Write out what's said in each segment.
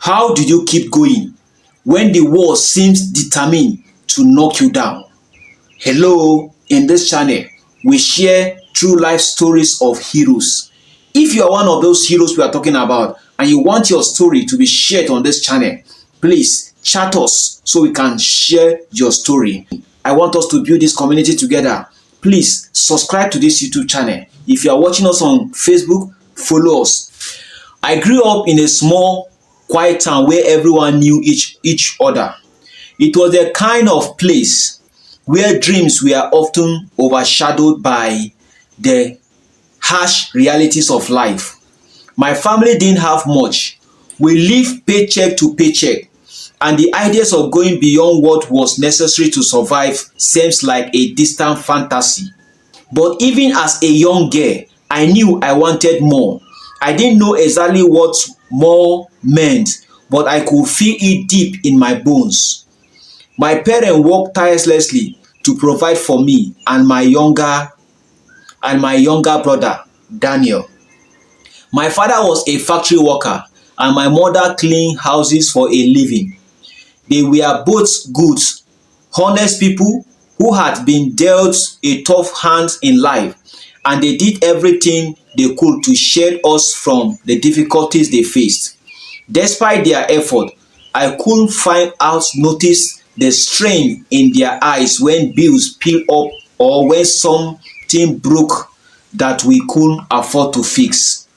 How do you keep going when the world seems determined to knock you down? Hello, in this channel, we share true life stories of heroes. If you are one of those heroes we are talking about and you want your story to be shared on this channel, please chat us so we can share your story. I want us to build this community together. Please subscribe to this YouTube channel. If you are watching us on Facebook, follow us. I grew up in a small, quiet town where everyone knew each other. It was a kind of place where dreams were often overshadowed by the harsh realities of life. My family didn't have much. We lived paycheck to paycheck, and the ideas of going beyond what was necessary to survive seems like a distant fantasy. But even as a young girl, I knew I wanted more. I didn't know exactly what more meant, but I could feel it deep in my bones. My parents worked tirelessly to provide for me and my younger brother, Daniel. My father was a factory worker and my mother cleaned houses for a living. They were both good, honest people who had been dealt a tough hand in life, and they did everything they could to shield us from the difficulties they faced. Despite their effort, I couldn't notice the strain in their eyes when bills piled up or when something broke that we couldn't afford to fix.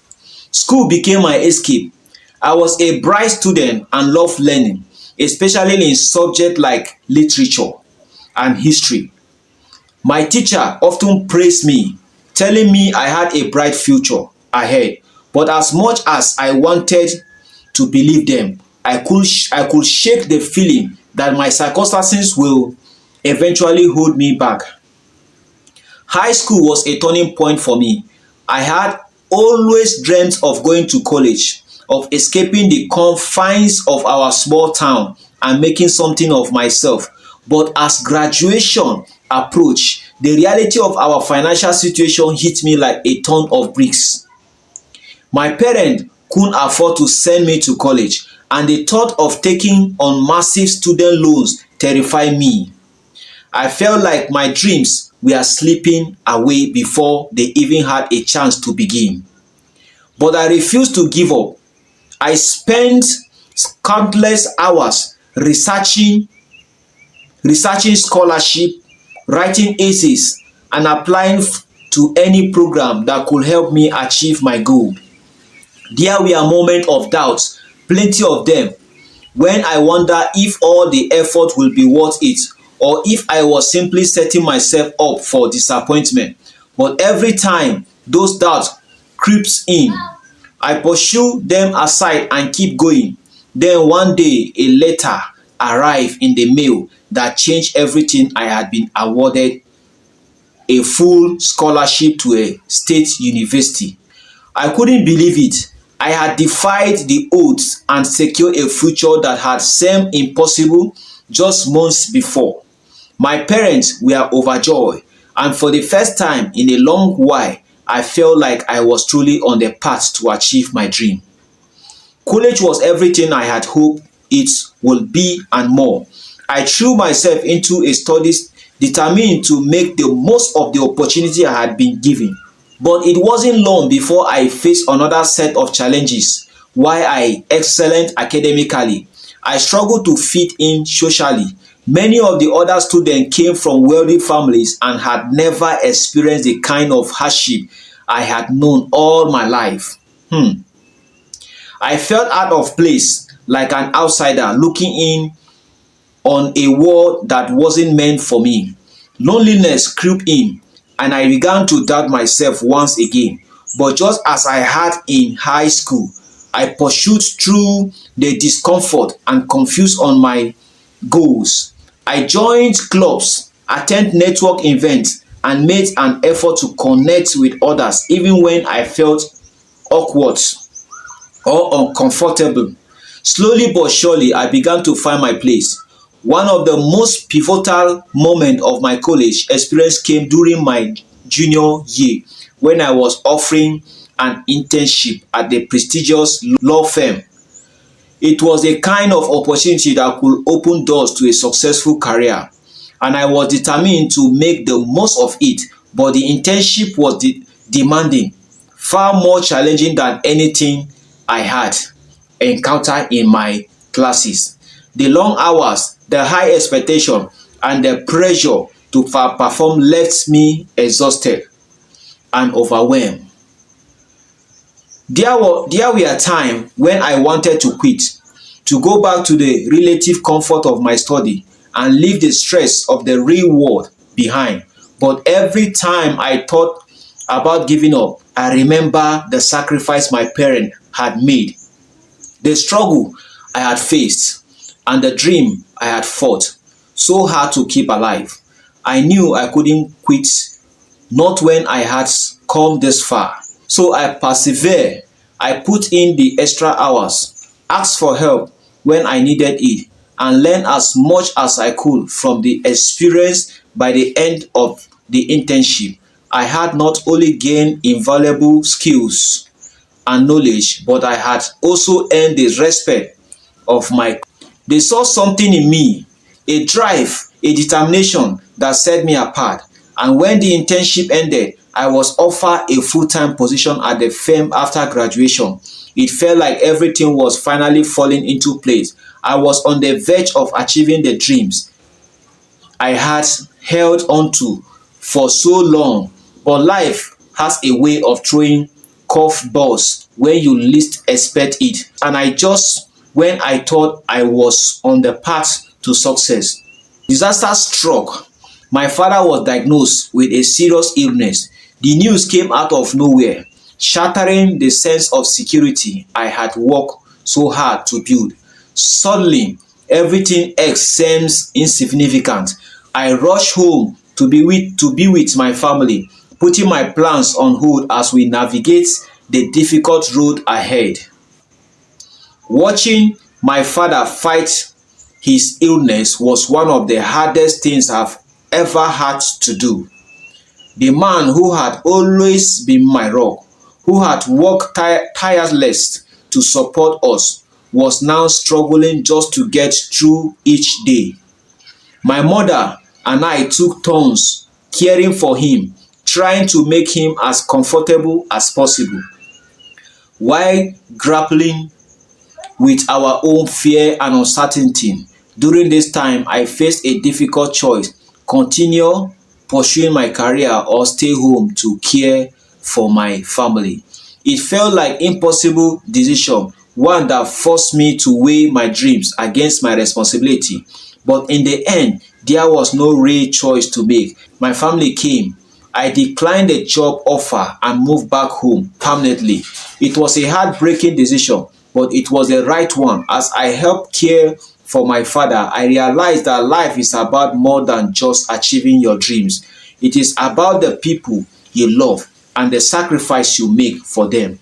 School became my escape. I was a bright student and loved learning, especially in subjects like literature and history. My teacher often praised me, telling me I had a bright future ahead, but as much as I wanted to believe them, I could shake the feeling that my circumstances will eventually hold me back. High school was a turning point for me. I had always dreamt of going to college, of escaping the confines of our small town and making something of myself. But as graduation approached, the reality of our financial situation hit me like a ton of bricks. My parents couldn't afford to send me to college, and the thought of taking on massive student loans terrified me. I felt like my dreams were slipping away before they even had a chance to begin. But I refused to give up. I spent countless hours researching scholarship, writing essays, and applying to any program that could help me achieve my goal. There were moments of doubt, plenty of them, when I wondered if all the effort will be worth it or if I was simply setting myself up for disappointment. But every time those doubts creeps in, I pursue them aside and keep going. Then one day a letter arrived in the mail that changed everything. I had been awarded a full scholarship to a state university. I couldn't believe it. I had defied the odds and secured a future that had seemed impossible just months before. My parents were overjoyed, and for the first time in a long while, I felt like I was truly on the path to achieve my dream. College was everything I had hoped it would be and more. I threw myself into a studies determined to make the most of the opportunity I had been given. But it wasn't long before I faced another set of challenges. While I excelled academically, I struggled to fit in socially. Many of the other students came from wealthy families and had never experienced the kind of hardship I had known all my life. I felt out of place, like an outsider looking in on a world that wasn't meant for me. Loneliness crept in, and I began to doubt myself once again. But just as I had in high school, I pursued through the discomfort and confused on my goals. I joined clubs, attended network events, and made an effort to connect with others even when I felt awkward or uncomfortable. Slowly but surely, I began to find my place. One of the most pivotal moments of my college experience came during my junior year when I was offering an internship at the prestigious law firm. It was a kind of opportunity that could open doors to a successful career, and I was determined to make the most of it. But the internship was demanding, far more challenging than anything I had encountered in my classes. The long hours, the high expectation, and the pressure to perform left me exhausted and overwhelmed. There were times when I wanted to quit, to go back to the relative comfort of my study and leave the stress of the real world behind. But every time I thought about giving up, I remember the sacrifice my parents had made, the struggle I had faced, and the dream I had fought so hard to keep alive. I knew I couldn't quit, not when I had come this far. So I persevered. I put in the extra hours, asked for help when I needed it, and learned as much as I could from the experience. By the end of the internship, I had not only gained invaluable skills and knowledge, but I had also earned the respect of my. They saw something in me, a drive, a determination that set me apart. And when the internship ended, I was offered a full-time position at the firm after graduation. It felt like everything was finally falling into place. I was on the verge of achieving the dreams I had held onto for so long. But life has a way of throwing curveballs when you least expect it. And when I thought I was on the path to success, disaster struck. My father was diagnosed with a serious illness. The news came out of nowhere, shattering the sense of security I had worked so hard to build. Suddenly, everything else seems insignificant. I rushed home to be with my family, putting my plans on hold as we navigate the difficult road ahead. Watching my father fight his illness was one of the hardest things I've ever had to do. The man who had always been my rock, who had worked tireless to support us, was now struggling just to get through each day. My mother and I took turns caring for him, trying to make him as comfortable as possible, while grappling with our own fear and uncertainty. During this time, I faced a difficult choice: continue pursuing my career or stay home to care for my family. It felt like impossible decision, one that forced me to weigh my dreams against my responsibility. But in the end, there was no real choice to make. My family came. I declined the job offer and moved back home permanently. It was a heartbreaking decision, but it was the right one. As I helped care for my father, I realized that life is about more than just achieving your dreams. It is about the people you love and the sacrifice you make for them.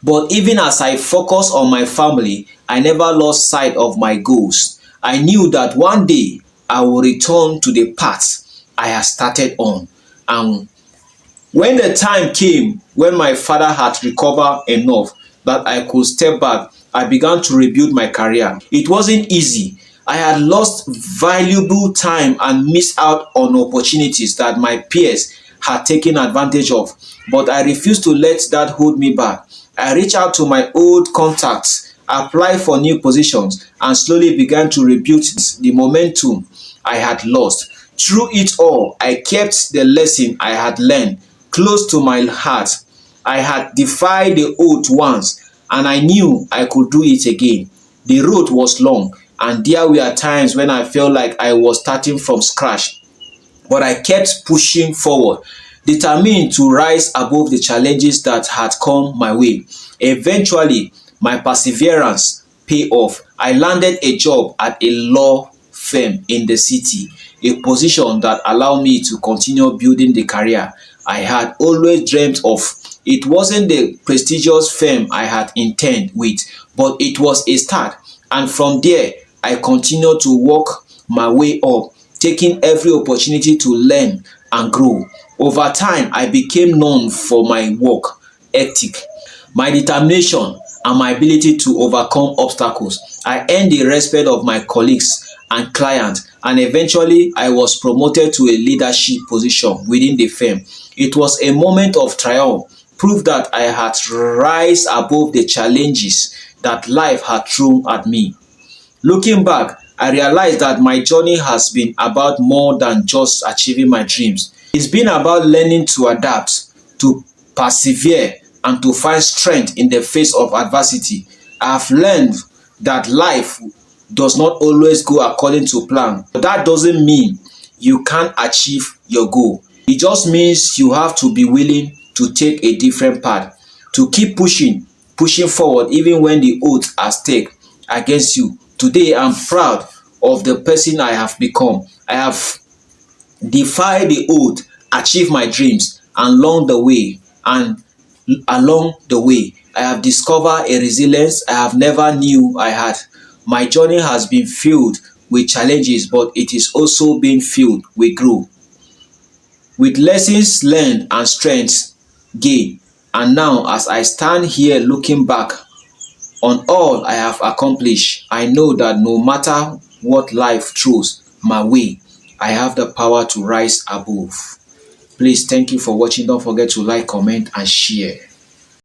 But even as I focused on my family, I never lost sight of my goals. I knew that one day I will return to the path I had started on. And when the time came when my father had recovered enough that I could step back, I began to rebuild my career. It wasn't easy. I had lost valuable time and missed out on opportunities that my peers had taken advantage of. But I refused to let that hold me back. I reached out to my old contacts, applied for new positions, and slowly began to rebuild the momentum I had lost. Through it all, I kept the lesson I had learned close to my heart. I had defied the old ones, and I knew I could do it again. The road was long, and there were times when I felt like I was starting from scratch. But I kept pushing forward, determined to rise above the challenges that had come my way. Eventually, my perseverance paid off. I landed a job at a law firm in the city, a position that allowed me to continue building the career I had always dreamt of. It wasn't the prestigious firm I had intended with, but it was a start. And from there, I continued to work my way up, taking every opportunity to learn and grow. Over time, I became known for my work ethic, my determination, and my ability to overcome obstacles. I earned the respect of my colleagues and clients, and eventually I was promoted to a leadership position within the firm. It was a moment of triumph, proof that I had rise above the challenges that life had thrown at me. Looking back, I realized that my journey has been about more than just achieving my dreams. It's been about learning to adapt, to persevere, and to find strength in the face of adversity. I have learned that life does not always go according to plan, but that doesn't mean you can't achieve your goal. It just means you have to be willing to take a different path, to keep pushing forward even when the odds are stacked against you. Today, I'm proud of the person I have become. I have defied the odds, achieved my dreams, and along the way, I have discovered a resilience I have never knew I had. My journey has been filled with challenges, but it is also been filled with growth, with lessons learned and strengths gained. And now, as I stand here looking back on all I have accomplished, I know that no matter what life throws my way, I have the power to rise above. Please, thank you for watching. Don't forget to like, comment, and share.